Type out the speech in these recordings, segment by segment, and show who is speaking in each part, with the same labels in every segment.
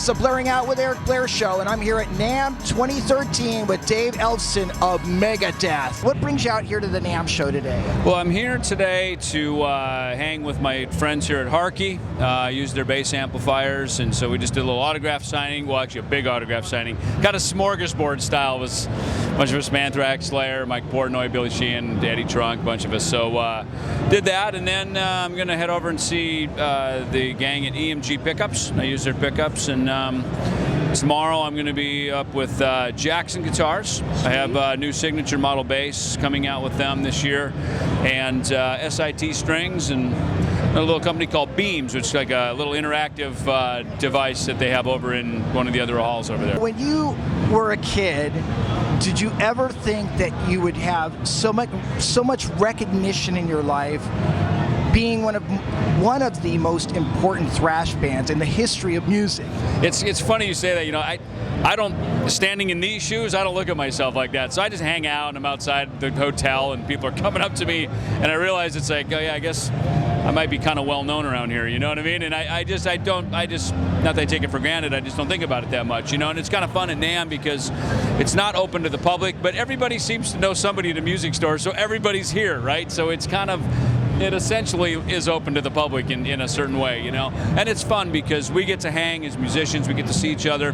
Speaker 1: It's the Blairing Out with Eric Blair show, and I'm here at NAMM 2013 with Dave Ellefson of Megadeth. What brings you out here to the NAMM show today?
Speaker 2: Well, I'm here today to hang with my friends here at Harkey, use their bass amplifiers, and so we just did a little autograph signing. Well, actually a big autograph signing. Got a smorgasbord style. It was a bunch of us, Thrash, Slayer, Mike Portnoy, Billy Sheehan, Daddy Trunk, a bunch of us. So did that, and then I'm going to head over and see the gang at EMG Pickups. I use their pickups, and tomorrow I'm going to be up with Jackson Guitars. I have a new signature model bass coming out with them this year, and SIT strings, and a little company called Beams, which is like a little interactive device that they have over in one of the other halls over there.
Speaker 1: When you were a kid, did you ever think that you would have so much recognition in your life, being one of the most important thrash bands in the history of music?
Speaker 2: It's funny you say that. You know, I don't, standing in these shoes, I don't look at myself like that. So I just hang out and I'm outside the hotel and people are coming up to me, and I realize it's like, oh yeah, I guess I might be kind of well known around here, you know what I mean? And I just, not that I take it for granted, I just don't think about it that much, you know? And it's kind of fun at NAMM because it's not open to the public, but everybody seems to know somebody at a music store, so everybody's here, right? So it's kind of, it essentially is open to the public in a certain way, you know? And it's fun because we get to hang as musicians, we get to see each other,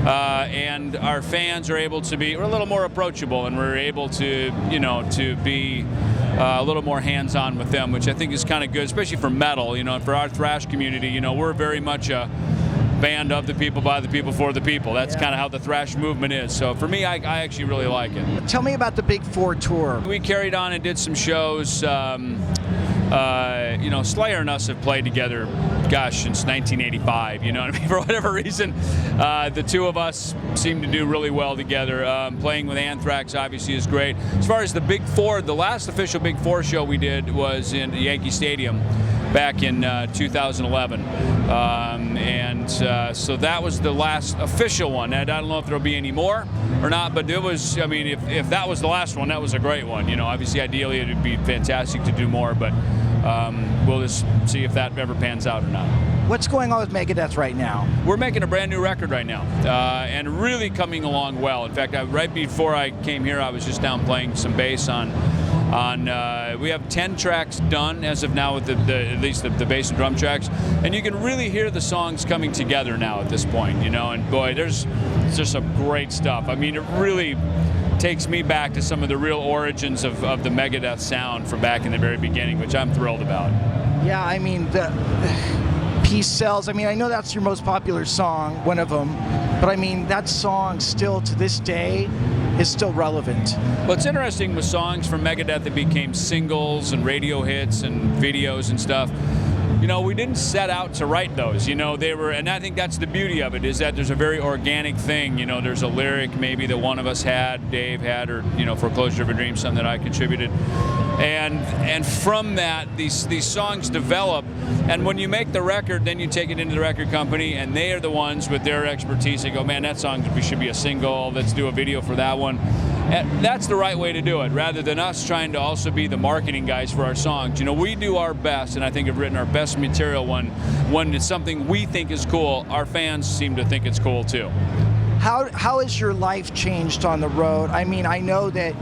Speaker 2: and our fans are able to be, we're a little more approachable, and we're able to, you know, to be a little more hands-on with them, which I think is kind of good, especially for metal, you know, and for our thrash community. You know, we're very much a band of the people, by the people, for the people. That's kind of how the thrash movement is. So for me, I actually really like it.
Speaker 1: Tell me about the Big Four tour.
Speaker 2: We carried on and did some shows. You know, Slayer and us have played together, gosh, since 1985, you know what I mean? For whatever reason, the two of us seem to do really well together. Playing with Anthrax obviously is great. As far as the Big Four, the last official Big Four show we did was in Yankee Stadium back in 2011. So that was the last official one. I don't know if there'll be any more or not, but it was, I mean, if that was the last one, that was a great one. You know, obviously, ideally, it'd be fantastic to do more, but we'll just see if that ever pans out or not.
Speaker 1: What's going on with Megadeth right now?
Speaker 2: We're making a brand new record right now, and really coming along well. In fact, right before I came here, I was just down playing some bass on we have 10 tracks done as of now with at least the bass and drum tracks, and you can really hear the songs coming together now at this point, you know, and boy, there's just some great stuff. I mean, it really takes me back to some of the real origins of the Megadeth sound from back in the very beginning, which I'm thrilled about.
Speaker 1: Yeah, I mean, the Peace Sells, I mean, I know that's your most popular song, one of them, but I mean, that song still to this day is still relevant.
Speaker 2: Well, it's interesting with songs from Megadeth that became singles and radio hits and videos and stuff. You know, we didn't set out to write those, you know, they were, and I think that's the beauty of it, is that there's a very organic thing, you know, there's a lyric maybe that one of us had, Dave had, or, you know, Foreclosure of a Dream, something that I contributed. And from that, these songs develop, and when you make the record, then you take it into the record company, and they are the ones with their expertise. They go, man, that song should be a single, let's do a video for that one. And that's the right way to do it, rather than us trying to also be the marketing guys for our songs. You know, we do our best, and I think have written our best material when it's something we think is cool. Our fans seem to think it's cool too.
Speaker 1: How has your life changed on the road? I mean, I know that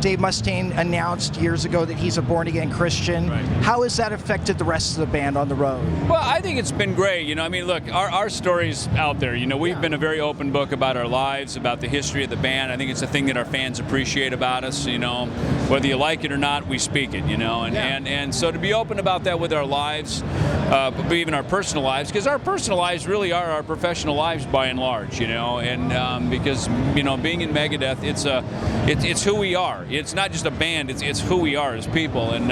Speaker 1: Dave Mustaine announced years ago that he's a born-again Christian.
Speaker 2: Right.
Speaker 1: How has that affected the rest of the band on the road?
Speaker 2: Well, I think it's been great. You know, I mean, look, our story's out there. You know, we've been a very open book about our lives, about the history of the band. I think it's a thing that our fans appreciate about us, you know. Whether you like it or not, we speak it, you know. And so to be open about that with our lives, but even our personal lives, because our personal lives really are our professional lives by and large, you know. And because, you know, being in Megadeth, it's who we are. It's not just a band, it's who we are as people. And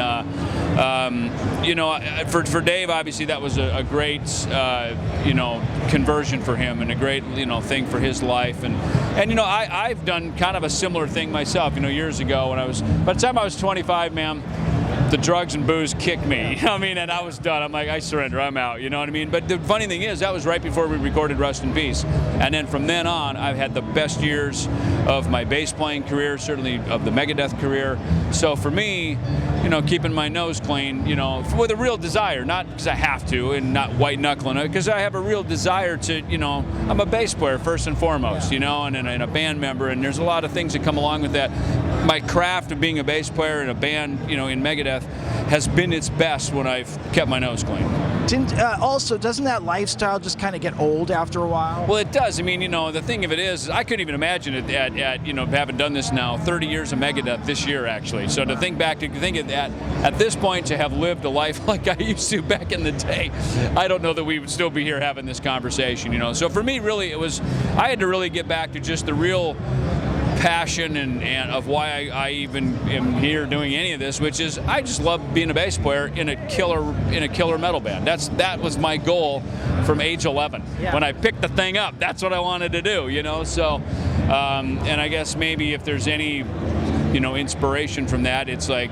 Speaker 2: you know, for Dave, obviously that was a great you know, conversion for him, and a great, you know, thing for his life. And you know, I've done kind of a similar thing myself, you know, years ago when by the time I was 25, man, the drugs and booze kicked me. I mean, and I was done. I'm like, I surrender, I'm out, you know what I mean? But the funny thing is, that was right before we recorded Rust in Peace. And then from then on, I've had the best years of my bass playing career, certainly of the Megadeth career. So for me, you know, keeping my nose clean, you know, with a real desire, not because I have to and not white knuckling it, because I have a real desire to, you know, I'm a bass player first and foremost, you know, and a band member, and there's a lot of things that come along with that. My craft of being a bass player in a band, you know, in Megadeth, has been its best when I've kept my nose clean.
Speaker 1: Also, doesn't that lifestyle just kind of get old after a while?
Speaker 2: Well, it does. I mean, you know, the thing of it is, I couldn't even imagine it at you know, having done this now, 30 years of Megadeth this year, actually. So to think back, to think of that, at this point, to have lived a life like I used to back in the day, I don't know that we would still be here having this conversation, you know. So for me, really, it was, I had to really get back to just the real passion and of why I even am here doing any of this, which is I just love being a bass player in a killer metal band. That was my goal from age 11.
Speaker 1: Yeah.
Speaker 2: When I picked the thing up, that's what I wanted to do, you know. So and I guess maybe if there's any, you know, inspiration from that, it's like,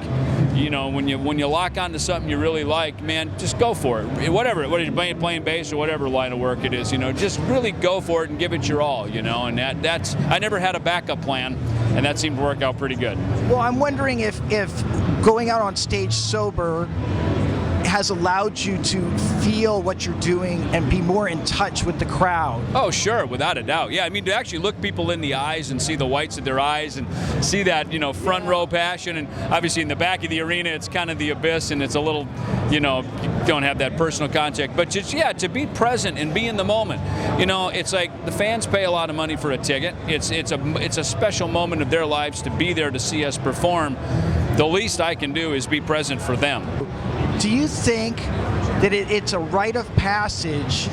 Speaker 2: you know, when you lock onto something you really like, man, just go for it. Whatever you're playing bass or whatever line of work it is, you know, just really go for it and give it your all, you know. And that's I never had a backup plan, and that seemed to work out pretty good.
Speaker 1: Well, I'm wondering if going out on stage sober has allowed you to feel what you're doing and be more in touch with the crowd.
Speaker 2: Oh, sure, without a doubt. Yeah, I mean, to actually look people in the eyes and see the whites of their eyes and see that, you know, front row passion. And obviously in the back of the arena, it's kind of the abyss and it's a little, you know, you don't have that personal contact. But just, yeah, to be present and be in the moment. You know, it's like the fans pay a lot of money for a ticket. It's a special moment of their lives to be there to see us perform. The least I can do is be present for them.
Speaker 1: Do you think that it's a rite of passage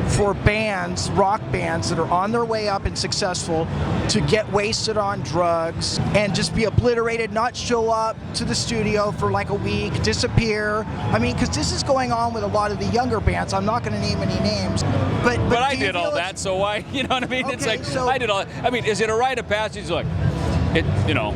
Speaker 1: for bands, rock bands that are on their way up and successful, to get wasted on drugs and just be obliterated, not show up to the studio for like a week, disappear? I mean, because this is going on with a lot of the younger bands. I'm not going to name any names, but
Speaker 2: I did all that, so why? You know what I mean?
Speaker 1: Okay,
Speaker 2: it's like
Speaker 1: so,
Speaker 2: I did all. I mean, is it a rite of passage? Look, it, you know,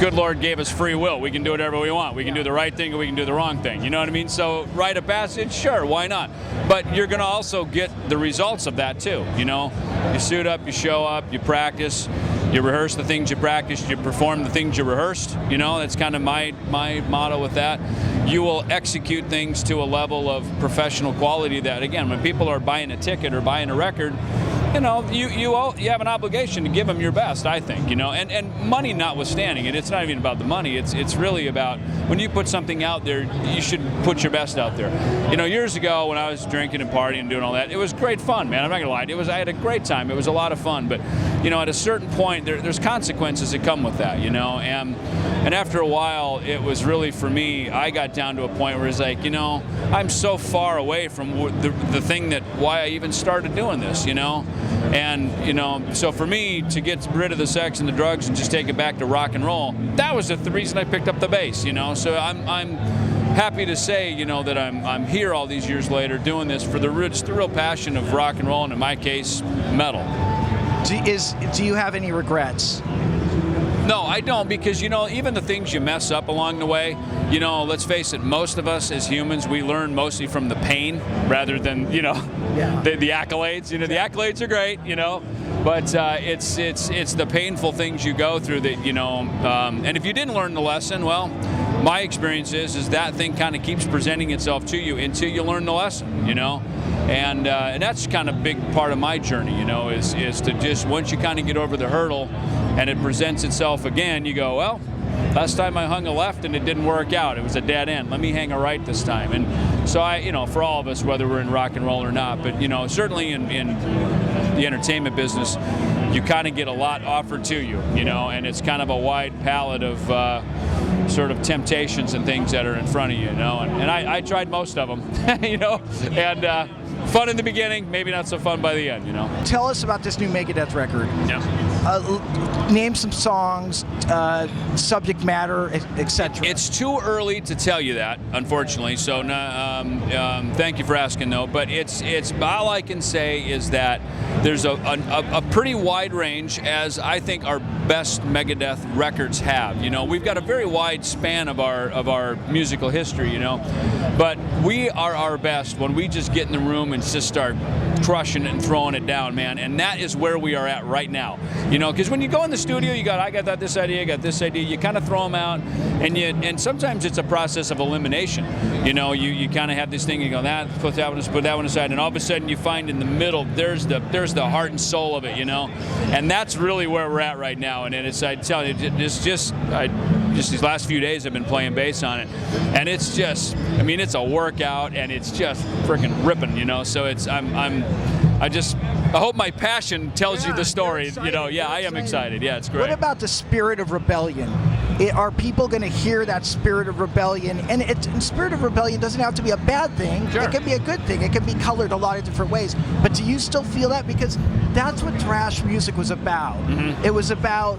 Speaker 2: good Lord gave us free will. We can do whatever we want. We can do the right thing or we can do the wrong thing. You know what I mean? So rite of passage, sure, why not? But you're going to also get the results of that too. You know, you suit up, you show up, you practice, you rehearse the things you practiced, you perform the things you rehearsed. You know, that's kind of my motto with that. You will execute things to a level of professional quality that, again, when people are buying a ticket or buying a record, you know, you have an obligation to give them your best, I think, you know, and money notwithstanding, and it's not even about the money, it's really about when you put something out there, you should put your best out there. You know, years ago when I was drinking and partying and doing all that, it was great fun, man, I'm not gonna lie, I had a great time, it was a lot of fun, but, you know, at a certain point, there's consequences that come with that, you know, and after a while, it was really, for me, I got down to a point where it's like, you know, I'm so far away from the thing that, why I even started doing this, you know? And, you know, so for me to get rid of the sex and the drugs and just take it back to rock and roll, that was the reason I picked up the bass, you know? So I'm happy to say, you know, that I'm here all these years later doing this for just the real passion of rock and roll, and in my case, metal.
Speaker 1: Do you have any regrets?
Speaker 2: No, I don't, because, you know, even the things you mess up along the way, you know, let's face it, most of us as humans, we learn mostly from the pain rather than, you know, the accolades. You know, the accolades are great, you know, but it's the painful things you go through that, you know, and if you didn't learn the lesson, well, my experience is that thing kind of keeps presenting itself to you until you learn the lesson, you know. And that's kind of a big part of my journey, you know, is to just, once you kind of get over the hurdle and it presents itself again, you go, well, last time I hung a left and it didn't work out. It was a dead end. Let me hang a right this time. And so you know, for all of us, whether we're in rock and roll or not, but, you know, certainly in the entertainment business, you kind of get a lot offered to you, you know, and it's kind of a wide palette of sort of temptations and things that are in front of you, you know, and I tried most of them, you know, and fun in the beginning, maybe not so fun by the end, you know.
Speaker 1: Tell us about this new Megadeth record.
Speaker 2: Yeah.
Speaker 1: Name some songs, subject matter, etc.
Speaker 2: It's too early to tell you that, unfortunately. So, thank you for asking, though. But it's all I can say is that there's a pretty wide range, as I think our best Megadeth records have. You know, we've got a very wide span of our musical history. You know, but we are our best when we just get in the room and just start crushing it and throwing it down, man. And that is where we are at right now. You know, because when you go in the studio, I got this idea, you kind of throw them out, and sometimes it's a process of elimination. You know, you kind of have this thing, you go, put that one aside, and all of a sudden you find in the middle there's the heart and soul of it, you know, and that's really where we're at right now. And I tell you, it's just these last few days I've been playing bass on it, and it's just, I mean, it's a workout, and it's just freaking ripping, you know. So I hope my passion tells you the story. You know, I am excited. Yeah, it's great.
Speaker 1: What about the spirit of rebellion? Are people going to hear that spirit of rebellion? And spirit of rebellion doesn't have to be a bad thing.
Speaker 2: Sure.
Speaker 1: It can be a good thing. It can be colored a lot of different ways. But do you still feel that? Because that's what thrash music was about. Mm-hmm. It was about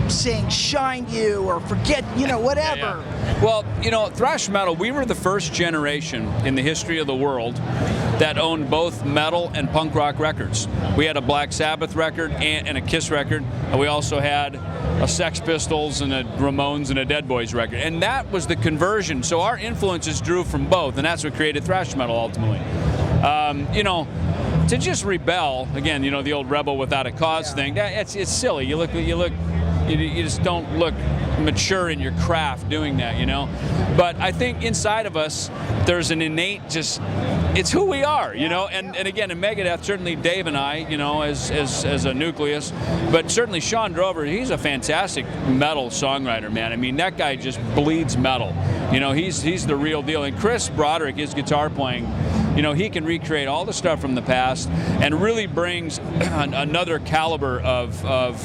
Speaker 1: saying shine you or forget, you know, whatever.
Speaker 2: Yeah. Well, you know, thrash metal, we were the first generation in the history of the world that owned both metal and punk rock records. We had a Black Sabbath record and a Kiss record, and we also had a Sex Pistols and a Ramones and a Dead Boys record. And that was the conversion. So our influences drew from both, and that's what created thrash metal ultimately. You know, to just rebel, again, you know, the old rebel without a cause thing, it's silly. You just don't look mature in your craft doing that, you know. But I think inside of us, there's an innate it's who we are, you know. And again, in Megadeth, certainly Dave and I, you know, as a nucleus, but certainly Sean Drover, he's a fantastic metal songwriter, man. I mean, that guy just bleeds metal. You know, he's the real deal. And Chris Broderick, his guitar playing, you know, he can recreate all the stuff from the past and really brings another caliber of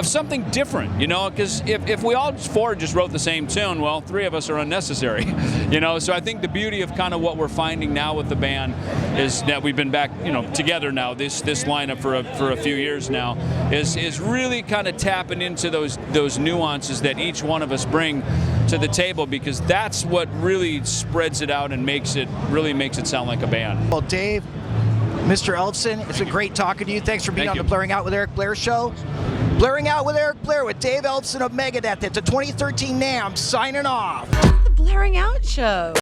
Speaker 2: something different, you know, because if we all four just wrote the same tune, well, three of us are unnecessary, you know. So I think the beauty of kind of what we're finding now with the band is that we've been back, you know, together now, this lineup for a few years now, is really kind of tapping into those nuances that each one of us bring to the table, because that's what really spreads it out and makes it sound like a band.
Speaker 1: Well, Dave, Mr. Ellefson, it's been great talking to you. Thanks for being on the Blairing Out with Eric Blair show. Blairing Out with Eric Blair with Dave Ellefson of Megadeth. It's a 2013 NAMM signing off.
Speaker 3: The Blairing Out show.